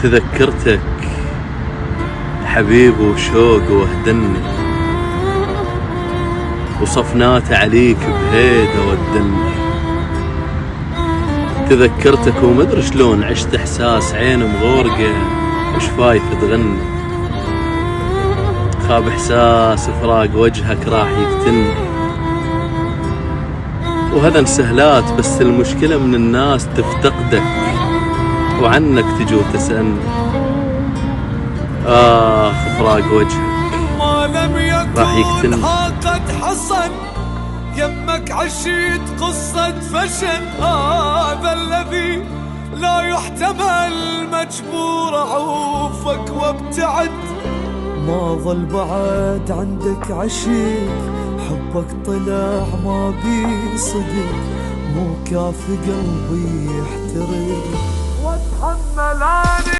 تذكرتك حبيب وشوق وهدني، وصفنات عليك بهيدة ودني. تذكرتك ومدري شلون عشت احساس عين مغورقة وشفايف تغني. خاب احساس فراق وجهك راح يقتلني، وهذا انسهلات بس المشكلة من الناس تفتقدك وعنك تجي وتسألني. فراق وجهك ما لم راح يقتلني. يكن قد حصل يمك عشيت قصة فشل، هذا الذي لا يحتمل. مجبور اعوفك وابتعد، ما ظل بعد عندك عشيق. حبك طلع ما بي صدق، مو كافي قلبي يحترق واتحمل.